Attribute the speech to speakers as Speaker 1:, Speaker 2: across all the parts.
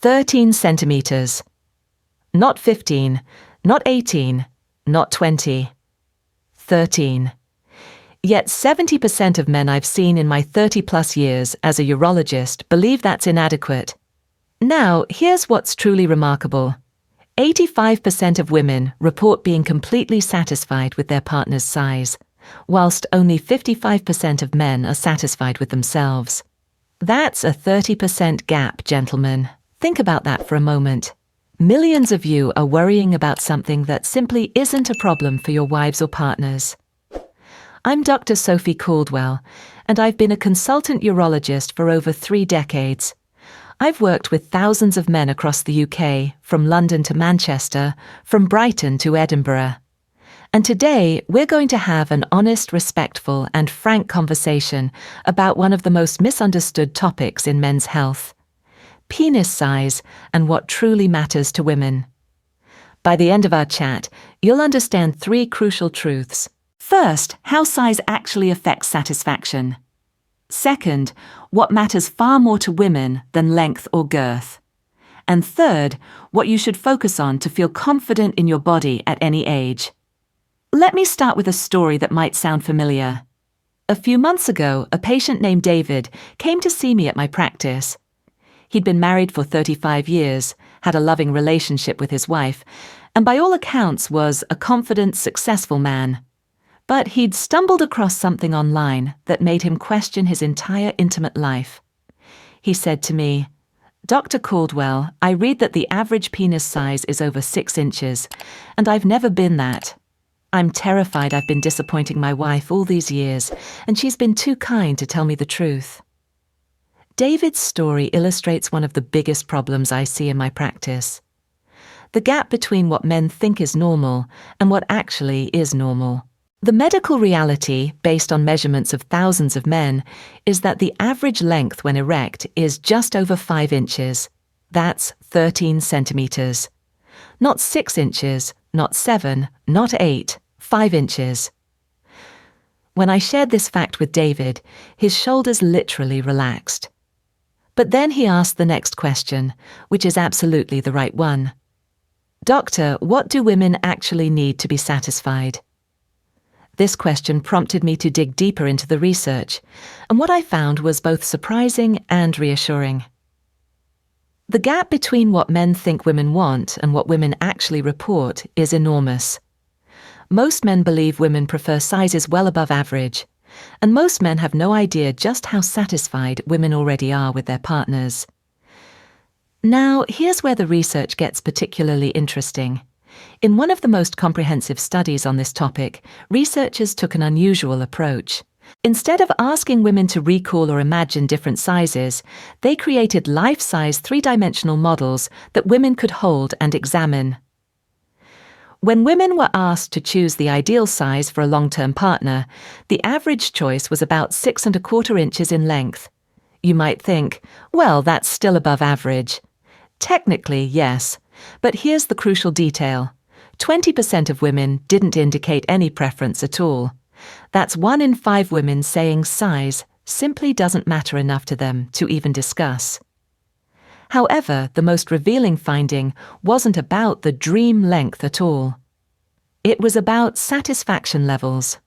Speaker 1: 13 centimetres. Not 15, not 18, not 20. 13. Yet 70% of men I've seen in my 30-plus years as a urologist believe that's inadequate. Now, here's what's truly remarkable. 85% of women report being completely satisfied with their partner's size, whilst only 55% of men are satisfied with themselves. That's a 30% gap, gentlemen. Think about that for a moment. Millions of you are worrying about something that simply isn't a problem for your wives or partners. I'm Dr. Sophie Caldwell, and I've been a consultant urologist for over 3 decades. I've worked with thousands of men across the UK, from London to Manchester, from Brighton to Edinburgh. And today, we're going to have an honest, respectful, and frank conversation about one of the most misunderstood topics in men's health: penis size and what truly matters to women. By the end of our chat, you'll understand 3 crucial truths. First, how size actually affects satisfaction. Second, what matters far more to women than length or girth. And third, what you should focus on to feel confident in your body at any age. Let me start with a story that might sound familiar. A few months ago, a patient named David came to see me at my practice. He'd been married for 35 years, had a loving relationship with his wife, and by all accounts was a confident, successful man. But he'd stumbled across something online that made him question his entire intimate life. He said to me, "Dr. Caldwell, I read that the average penis size is over 6 inches, and I've never been that. I'm terrified I've been disappointing my wife all these years, and she's been too kind to tell me the truth." David's story illustrates one of the biggest problems I see in my practice: the gap between what men think is normal and what actually is normal. The medical reality, based on measurements of thousands of men, is that the average length when erect is just over 5 inches. That's 13 centimetres. Not 6 inches, not 7, not 8, 5 inches. When I shared this fact with David, his shoulders literally relaxed. But then he asked the next question, which is absolutely the right one. "Doctor, what do women actually need to be satisfied?" This question prompted me to dig deeper into the research, and what I found was both surprising and reassuring. The gap between what men think women want and what women actually report is enormous. Most men believe women prefer sizes well above average, and most men have no idea just how satisfied women already are with their partners. Now, here's where the research gets particularly interesting. In one of the most comprehensive studies on this topic, researchers took an unusual approach. Instead of asking women to recall or imagine different sizes, they created life-size 3-dimensional models that women could hold and examine. When women were asked to choose the ideal size for a long-term partner, the average choice was about 6¼ inches in length. You might think, well, that's still above average. Technically, yes. But here's the crucial detail. 20% of women didn't indicate any preference at all. That's 1 in 5 women saying size simply doesn't matter enough to them to even discuss. However, the most revealing finding wasn't about the dream length at all. It was about satisfaction levels.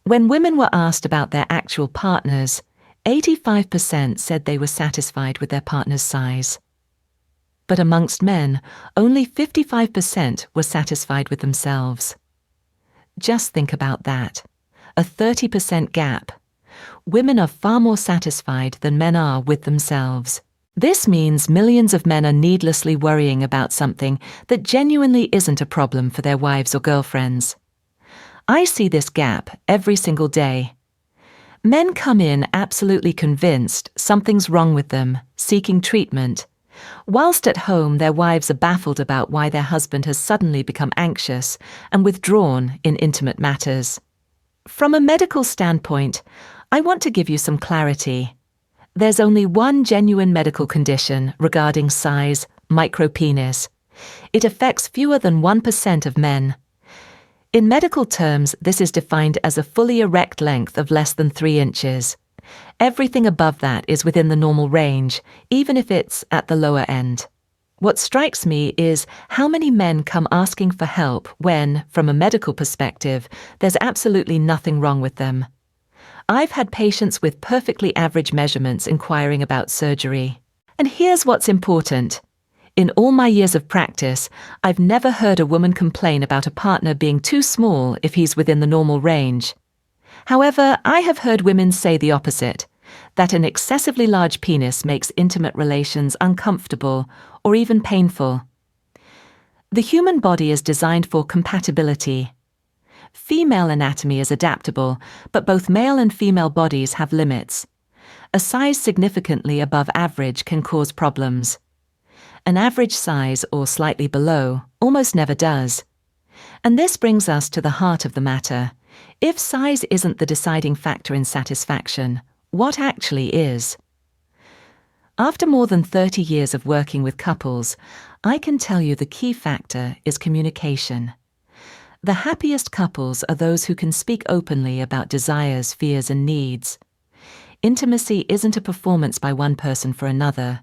Speaker 1: When women were asked about their actual partners, 85% said they were satisfied with their partner's size. But amongst men, only 55% were satisfied with themselves. Just think about that. A 30% gap. Women are far more satisfied than men are with themselves. This means millions of men are needlessly worrying about something that genuinely isn't a problem for their wives or girlfriends. I see this gap every single day. Men come in absolutely convinced something's wrong with them, seeking treatment, whilst at home their wives are baffled about why their husband has suddenly become anxious and withdrawn in intimate matters. From a medical standpoint, I want to give you some clarity. There's only one genuine medical condition regarding size: micropenis. It affects fewer than 1% of men. In medical terms, this is defined as a fully erect length of less than 3 inches. Everything above that is within the normal range, even if it's at the lower end. What strikes me is how many men come asking for help when, from a medical perspective, there's absolutely nothing wrong with them. I've had patients with perfectly average measurements inquiring about surgery. And here's what's important. In all my years of practice, I've never heard a woman complain about a partner being too small if he's within the normal range. However, I have heard women say the opposite, that an excessively large penis makes intimate relations uncomfortable or even painful. The human body is designed for compatibility. Female anatomy is adaptable, but both male and female bodies have limits. A size significantly above average can cause problems. An average size or slightly below almost never does. And this brings us to the heart of the matter. If size isn't the deciding factor in satisfaction, what actually is? After more than 30 years of working with couples, I can tell you the key factor is communication. The happiest couples are those who can speak openly about desires, fears, and needs. Intimacy isn't a performance by one person for another.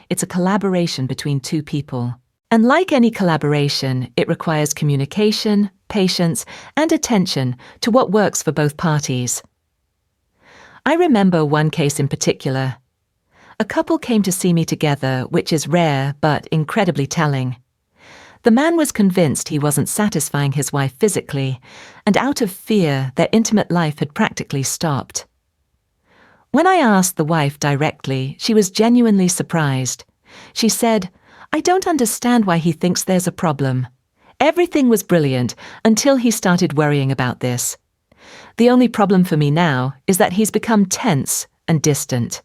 Speaker 1: It's a collaboration between two people. And like any collaboration, it requires communication, patience, and attention to what works for both parties. I remember one case in particular. A couple came to see me together, which is rare but incredibly telling. The man was convinced he wasn't satisfying his wife physically, and out of fear, their intimate life had practically stopped. When I asked the wife directly, she was genuinely surprised. She said, "I don't understand why he thinks there's a problem. Everything was brilliant until he started worrying about this. The only problem for me now is that he's become tense and distant."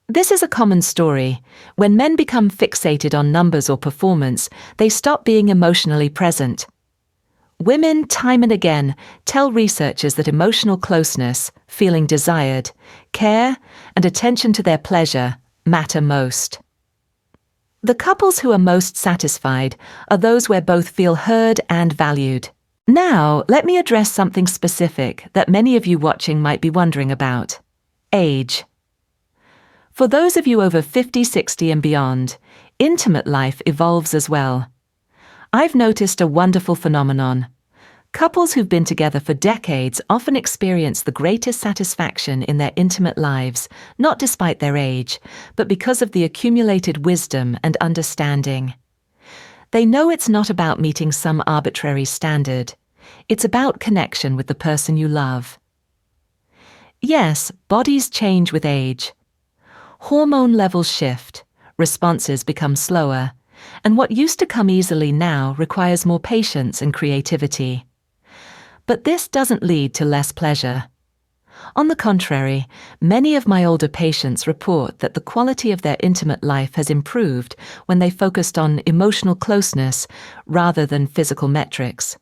Speaker 1: This is a common story. When men become fixated on numbers or performance, they stop being emotionally present. Women, time and again, tell researchers that emotional closeness, feeling desired, care, and attention to their pleasure matter most. The couples who are most satisfied are those where both feel heard and valued. Now, let me address something specific that many of you watching might be wondering about: age. For those of you over 50, 60 and beyond, intimate life evolves as well. I've noticed a wonderful phenomenon. Couples who've been together for decades often experience the greatest satisfaction in their intimate lives, not despite their age, but because of the accumulated wisdom and understanding. They know it's not about meeting some arbitrary standard. It's about connection with the person you love. Yes, bodies change with age. Hormone levels shift, responses become slower, and what used to come easily now requires more patience and creativity. But this doesn't lead to less pleasure. On the contrary, many of my older patients report that the quality of their intimate life has improved when they focused on emotional closeness rather than physical metrics.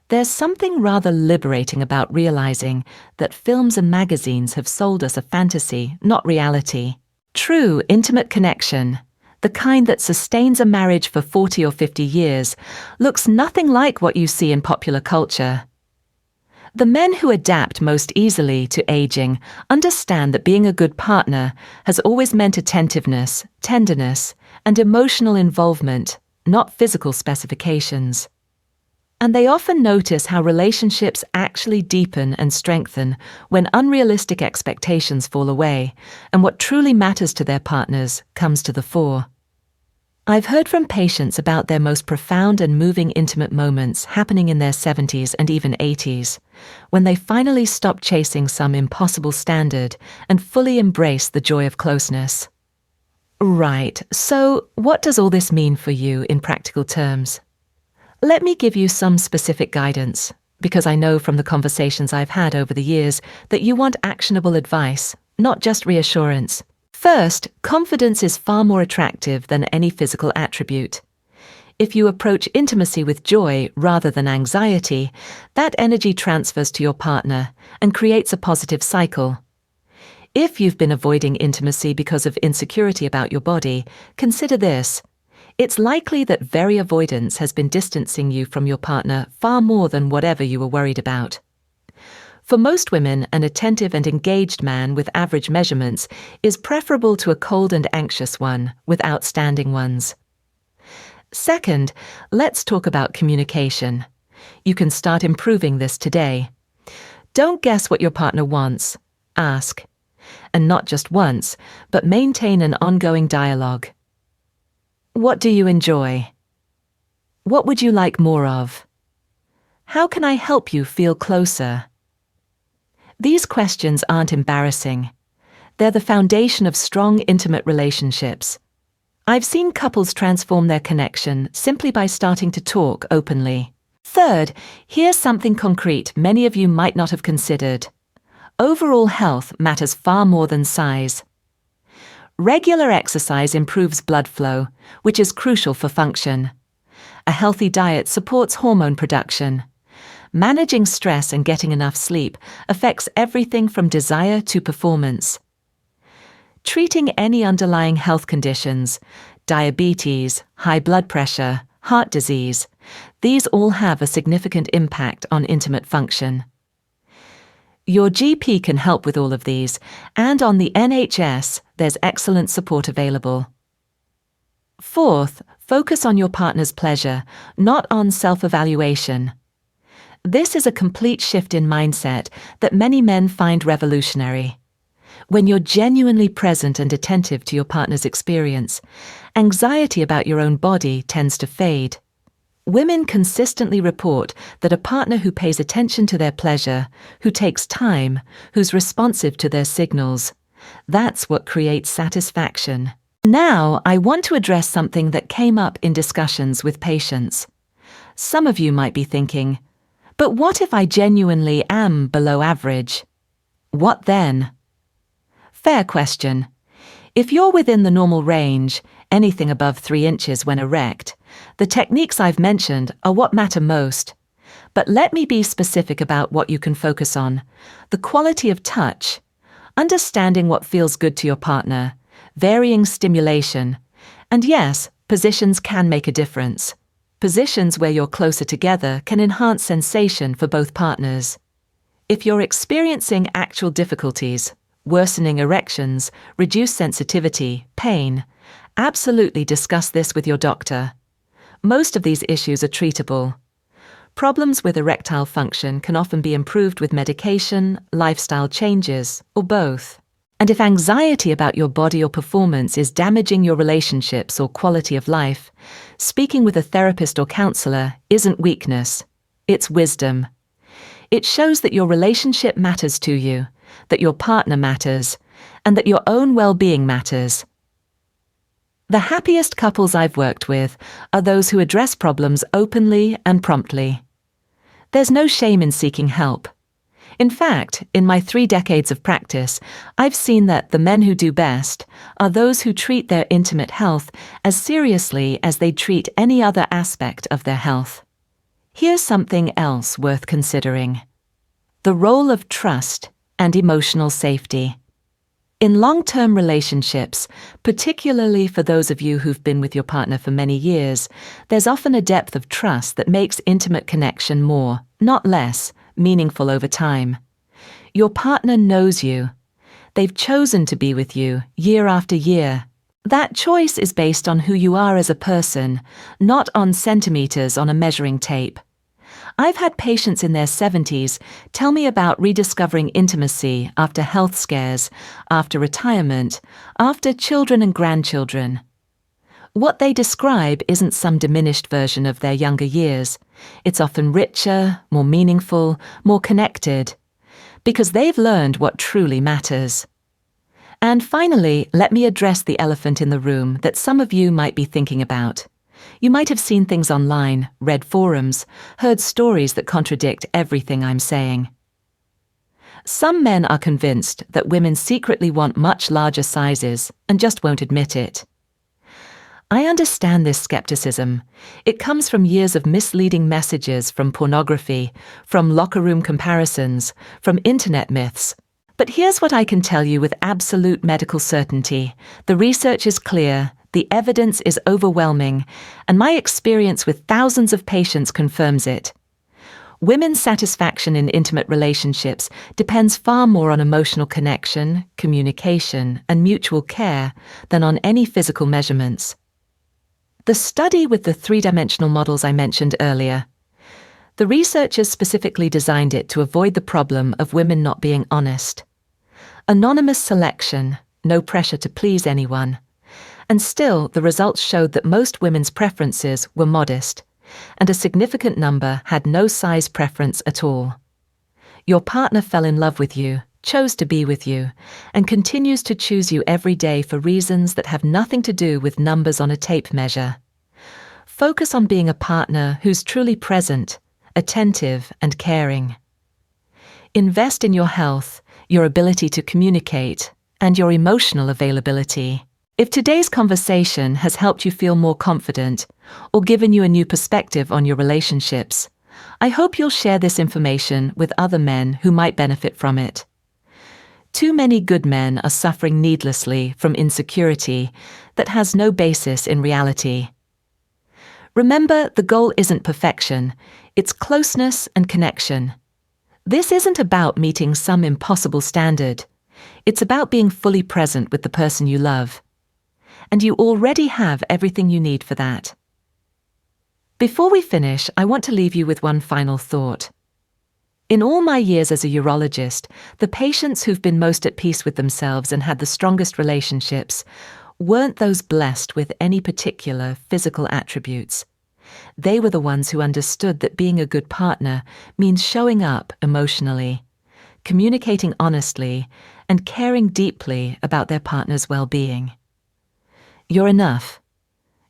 Speaker 1: There's something rather liberating about realizing that films and magazines have sold us a fantasy, not reality. True intimate connection, the kind that sustains a marriage for 40 or 50 years, looks nothing like what you see in popular culture. The men who adapt most easily to aging understand that being a good partner has always meant attentiveness, tenderness, and emotional involvement, not physical specifications. And they often notice how relationships actually deepen and strengthen when unrealistic expectations fall away and what truly matters to their partners comes to the fore. I've heard from patients about their most profound and moving intimate moments happening in their 70s and even 80s, when they finally stop chasing some impossible standard and fully embrace the joy of closeness. Right, so what does all this mean for you in practical terms? Let me give you some specific guidance, because I know from the conversations I've had over the years that you want actionable advice, not just reassurance. First, confidence is far more attractive than any physical attribute. If you approach intimacy with joy rather than anxiety, that energy transfers to your partner and creates a positive cycle. If you've been avoiding intimacy because of insecurity about your body, consider this. It's likely that very avoidance has been distancing you from your partner far more than whatever you were worried about. For most women, an attentive and engaged man with average measurements is preferable to a cold and anxious one with outstanding ones. Second, let's talk about communication. You can start improving this today. Don't guess what your partner wants. Ask. And not just once, but maintain an ongoing dialogue. What do you enjoy? What would you like more of? How can I help you feel closer? These questions aren't embarrassing. They're the foundation of strong, intimate relationships. I've seen couples transform their connection simply by starting to talk openly. Third, here's something concrete many of you might not have considered. Overall health matters far more than size. Regular exercise improves blood flow, which is crucial for function. A healthy diet supports hormone production. Managing stress and getting enough sleep affects everything from desire to performance. Treating any underlying health conditions, diabetes, high blood pressure, heart disease, these all have a significant impact on intimate function. Your GP can help with all of these, and on the NHS, there's excellent support available. Fourth, focus on your partner's pleasure, not on self-evaluation. This is a complete shift in mindset that many men find revolutionary. When you're genuinely present and attentive to your partner's experience, anxiety about your own body tends to fade. Women consistently report that a partner who pays attention to their pleasure, who takes time, who's responsive to their signals, that's what creates satisfaction. Now, I want to address something that came up in discussions with patients. Some of you might be thinking, but what if I genuinely am below average? What then? Fair question. If you're within the normal range, anything above 3 inches when erect, the techniques I've mentioned are what matter most. But let me be specific about what you can focus on. The quality of touch, understanding what feels good to your partner, varying stimulation, and yes, positions can make a difference. Positions where you're closer together can enhance sensation for both partners. If you're experiencing actual difficulties, worsening erections, reduced sensitivity, pain, absolutely discuss this with your doctor. Most of these issues are treatable. Problems with erectile function can often be improved with medication, lifestyle changes, or both. And if anxiety about your body or performance is damaging your relationships or quality of life, speaking with a therapist or counselor isn't weakness, it's wisdom. It shows that your relationship matters to you, that your partner matters, and that your own well-being matters. The happiest couples I've worked with are those who address problems openly and promptly. There's no shame in seeking help. In fact, in my 3 decades of practice, I've seen that the men who do best are those who treat their intimate health as seriously as they treat any other aspect of their health. Here's something else worth considering: the role of trust and emotional safety. In long-term relationships, particularly for those of you who've been with your partner for many years, there's often a depth of trust that makes intimate connection more, not less, meaningful over time. Your partner knows you. They've chosen to be with you year after year. That choice is based on who you are as a person, not on centimetres on a measuring tape. I've had patients in their 70s tell me about rediscovering intimacy after health scares, after retirement, after children and grandchildren. What they describe isn't some diminished version of their younger years. It's often richer, more meaningful, more connected, because they've learned what truly matters. And finally, let me address the elephant in the room that some of you might be thinking about. You might have seen things online, read forums, heard stories that contradict everything I'm saying. Some men are convinced that women secretly want much larger sizes and just won't admit it. I understand this skepticism. It comes from years of misleading messages from pornography, from locker room comparisons, from internet myths. But here's what I can tell you with absolute medical certainty. The research is clear. The evidence is overwhelming, and my experience with thousands of patients confirms it. Women's satisfaction in intimate relationships depends far more on emotional connection, communication, and mutual care than on any physical measurements. The study with the three-dimensional models I mentioned earlier, the researchers specifically designed it to avoid the problem of women not being honest. Anonymous selection, no pressure to please anyone. And still, the results showed that most women's preferences were modest, and a significant number had no size preference at all. Your partner fell in love with you, chose to be with you, and continues to choose you every day for reasons that have nothing to do with numbers on a tape measure. Focus on being a partner who's truly present, attentive, and caring. Invest in your health, your ability to communicate, and your emotional availability. If today's conversation has helped you feel more confident or given you a new perspective on your relationships, I hope you'll share this information with other men who might benefit from it. Too many good men are suffering needlessly from insecurity that has no basis in reality. Remember, the goal isn't perfection, it's closeness and connection. This isn't about meeting some impossible standard. It's about being fully present with the person you love. And you already have everything you need for that. Before we finish, I want to leave you with one final thought. In all my years as a urologist, the patients who've been most at peace with themselves and had the strongest relationships weren't those blessed with any particular physical attributes. They were the ones who understood that being a good partner means showing up emotionally, communicating honestly, and caring deeply about their partner's well-being. You're enough.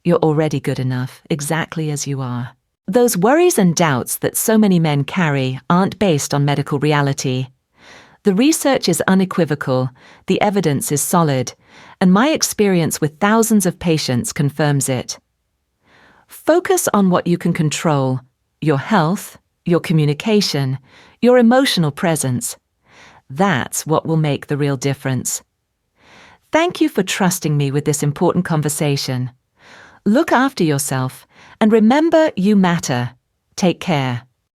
Speaker 1: You're already good enough, exactly as you are. Those worries and doubts that so many men carry aren't based on medical reality. The research is unequivocal, the evidence is solid, and my experience with thousands of patients confirms it. Focus on what you can control: your health, your communication, your emotional presence. That's what will make the real difference. Thank you for trusting me with this important conversation. Look after yourself, and remember, you matter. Take care.